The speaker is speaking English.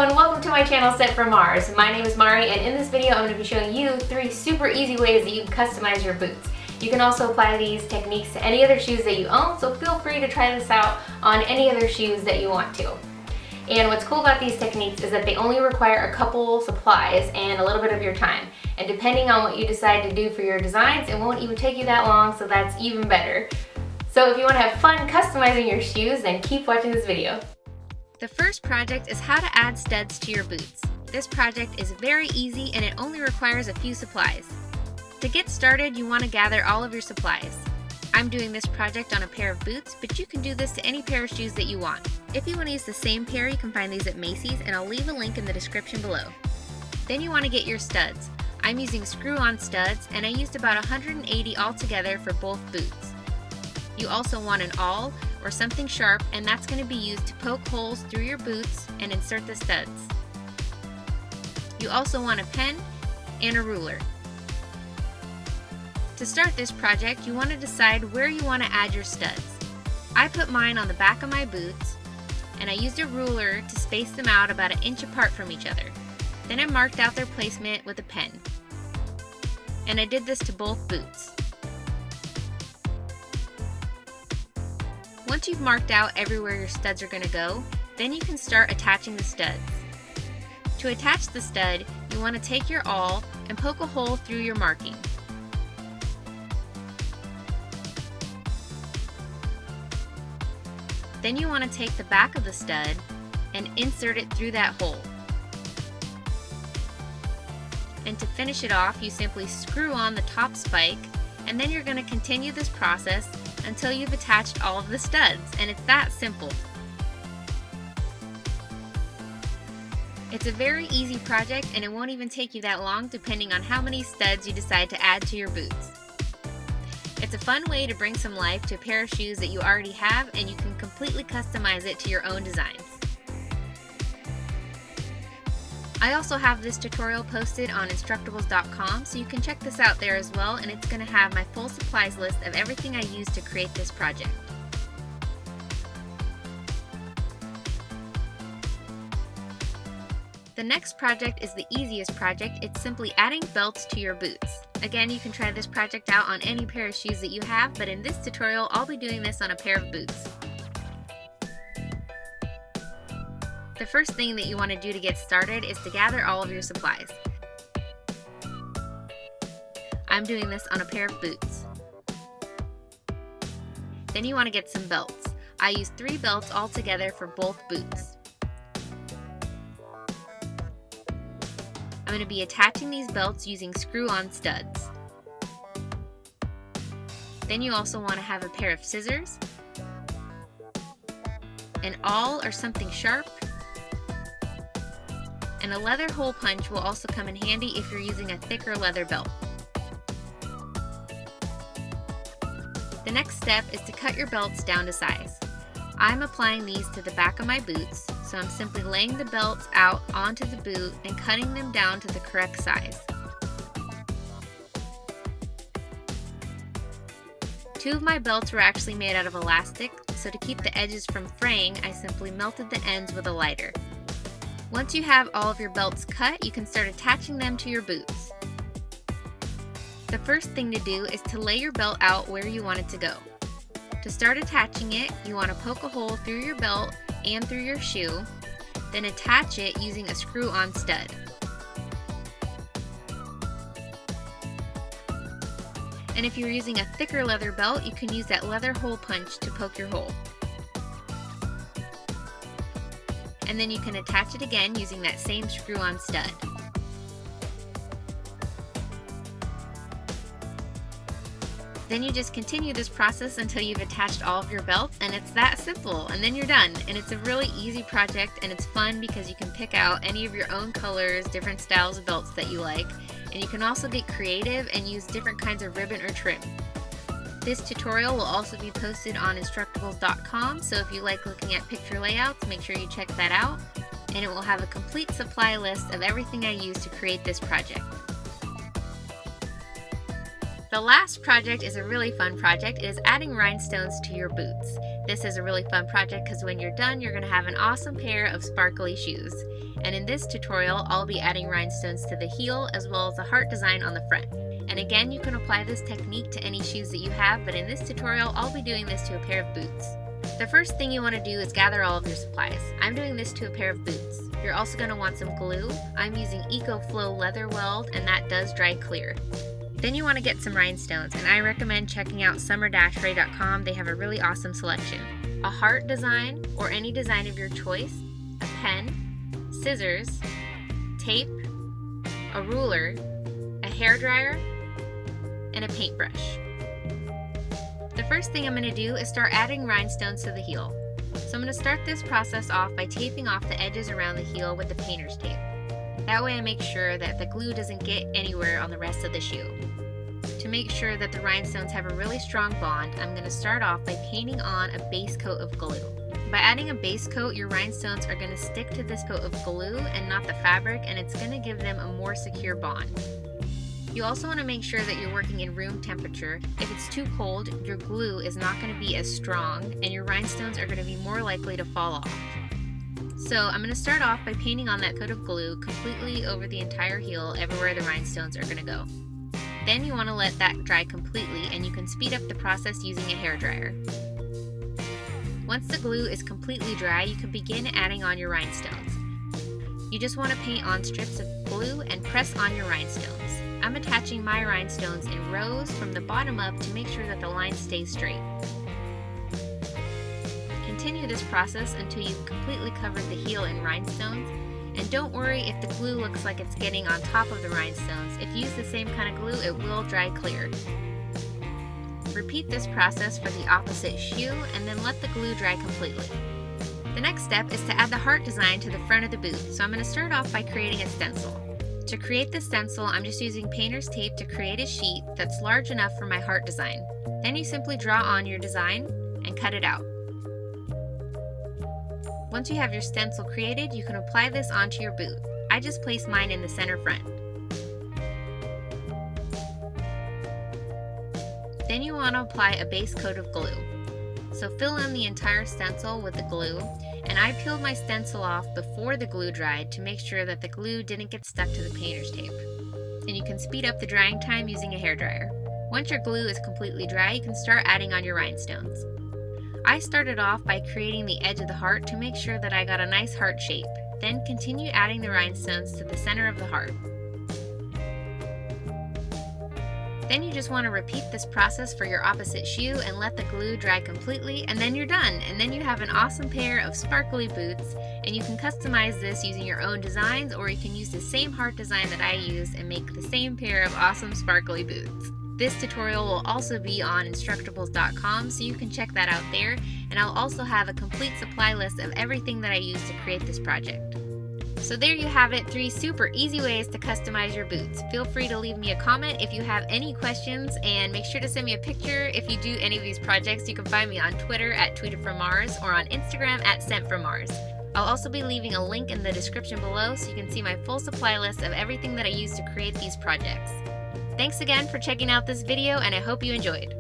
and welcome to my channel Set from Mars. My name is Mari, and in this video I'm going to be showing you 3 super easy ways that you can customize your boots. You can also apply these techniques to any other shoes that you own, so feel free to try this out on any other shoes that you want to. And what's cool about these techniques is that they only require a couple supplies and a little bit of your time. And depending on what you decide to do for your designs, it won't even take you that long, so that's even better. So if you want to have fun customizing your shoes, then keep watching this video. The first project is how to add studs to your boots. This project is very easy and it only requires a few supplies. To get started, you want to gather all of your supplies. I'm doing this project on a pair of boots, but you can do this to any pair of shoes that you want. If you want to use the same pair, you can find these at Macy's, and I'll leave a link in the description below. Then you want to get your studs. I'm using screw-on studs, and I used about 180 altogether for both boots. You also want an awl or something sharp, and that's going to be used to poke holes through your boots and insert the studs. You also want a pen and a ruler. To start this project, you want to decide where you want to add your studs. I put mine on the back of my boots, and I used a ruler to space them out about 1 inch apart from each other. Then I marked out their placement with a pen. And I did this to both boots. Once you've marked out everywhere your studs are going to go, then you can start attaching the studs. To attach the stud, you want to take your awl and poke a hole through your marking. Then you want to take the back of the stud and insert it through that hole. And to finish it off, you simply screw on the top spike, and then you're going to continue this process until you've attached all of the studs, and it's that simple. It's a very easy project, and it won't even take you that long depending on how many studs you decide to add to your boots. It's a fun way to bring some life to a pair of shoes that you already have, and you can completely customize it to your own designs. I also have this tutorial posted on Instructables.com, so you can check this out there as well, and it's going to have my full supplies list of everything I used to create this project. The next project is the easiest project. It's simply adding belts to your boots. Again, you can try this project out on any pair of shoes that you have, but in this tutorial, I'll be doing this on a pair of boots. The first thing that you want to do to get started is to gather all of your supplies. I'm doing this on a pair of boots. Then you want to get some belts. I used 3 belts altogether for both boots. I'm going to be attaching these belts using screw-on studs. Then you also want to have a pair of scissors, an awl or something sharp, and a leather hole punch will also come in handy if you're using a thicker leather belt. The next step is to cut your belts down to size. I'm applying these to the back of my boots, so I'm simply laying the belts out onto the boot and cutting them down to the correct size. 2 of my belts were actually made out of elastic, so to keep the edges from fraying, I simply melted the ends with a lighter. Once you have all of your belts cut, you can start attaching them to your boots. The first thing to do is to lay your belt out where you want it to go. To start attaching it, you want to poke a hole through your belt and through your shoe, then attach it using a screw-on stud. And if you're using a thicker leather belt, you can use that leather hole punch to poke your hole. And then you can attach it again using that same screw-on stud. Then you just continue this process until you've attached all of your belts, and it's that simple, and then you're done. And it's a really easy project, and it's fun because you can pick out any of your own colors, different styles of belts that you like, and you can also get creative and use different kinds of ribbon or trim. This tutorial will also be posted on Instructables.com, so if you like looking at picture layouts, make sure you check that out, and it will have a complete supply list of everything I used to create this project. The last project is a really fun project. It is adding rhinestones to your boots. This is a really fun project because when you're done, you're going to have an awesome pair of sparkly shoes. And in this tutorial, I'll be adding rhinestones to the heel as well as a heart design on the front. And again, you can apply this technique to any shoes that you have, but in this tutorial, I'll be doing this to a pair of boots. The first thing you want to do is gather all of your supplies. I'm doing this to a pair of boots. You're also going to want some glue. I'm using EcoFlow Leather Weld, and that does dry clear. Then you want to get some rhinestones, and I recommend checking out summer-ray.com. They have a really awesome selection. A heart design, or any design of your choice, a pen, scissors, tape, a ruler, a hairdryer, and a paintbrush. The first thing I'm going to do is start adding rhinestones to the heel. So I'm going to start this process off by taping off the edges around the heel with the painter's tape. That way I make sure that the glue doesn't get anywhere on the rest of the shoe. To make sure that the rhinestones have a really strong bond, I'm going to start off by painting on a base coat of glue. By adding a base coat, your rhinestones are going to stick to this coat of glue and not the fabric, and it's going to give them a more secure bond. You also want to make sure that you're working in room temperature. If it's too cold, your glue is not going to be as strong and your rhinestones are going to be more likely to fall off. So I'm going to start off by painting on that coat of glue completely over the entire heel, everywhere the rhinestones are going to go. Then you want to let that dry completely, and you can speed up the process using a hairdryer. Once the glue is completely dry, you can begin adding on your rhinestones. You just want to paint on strips of glue and press on your rhinestones. I'm attaching my rhinestones in rows from the bottom up to make sure that the line stays straight. Continue this process until you've completely covered the heel in rhinestones, and don't worry if the glue looks like it's getting on top of the rhinestones. If you use the same kind of glue, it will dry clear. Repeat this process for the opposite shoe and then let the glue dry completely. The next step is to add the heart design to the front of the boot, so I'm going to start off by creating a stencil. To create the stencil, I'm just using painter's tape to create a sheet that's large enough for my heart design. Then you simply draw on your design and cut it out. Once you have your stencil created, you can apply this onto your boot. I just placed mine in the center front. Then you want to apply a base coat of glue. So fill in the entire stencil with the glue, and I peeled my stencil off before the glue dried to make sure that the glue didn't get stuck to the painter's tape. And you can speed up the drying time using a hairdryer. Once your glue is completely dry, you can start adding on your rhinestones. I started off by creating the edge of the heart to make sure that I got a nice heart shape. Then continue adding the rhinestones to the center of the heart. Then you just want to repeat this process for your opposite shoe and let the glue dry completely, and then you're done. And then you have an awesome pair of sparkly boots, and you can customize this using your own designs, or you can use the same heart design that I used and make the same pair of awesome sparkly boots. This tutorial will also be on Instructables.com, so you can check that out there, and I'll also have a complete supply list of everything that I used to create this project. So there you have it, 3 super easy ways to customize your boots. Feel free to leave me a comment if you have any questions, and make sure to send me a picture if you do any of these projects. You can find me on Twitter at @tweeterfrommars or on Instagram at @sentfrommars. I'll also be leaving a link in the description below so you can see my full supply list of everything that I used to create these projects. Thanks again for checking out this video, and I hope you enjoyed.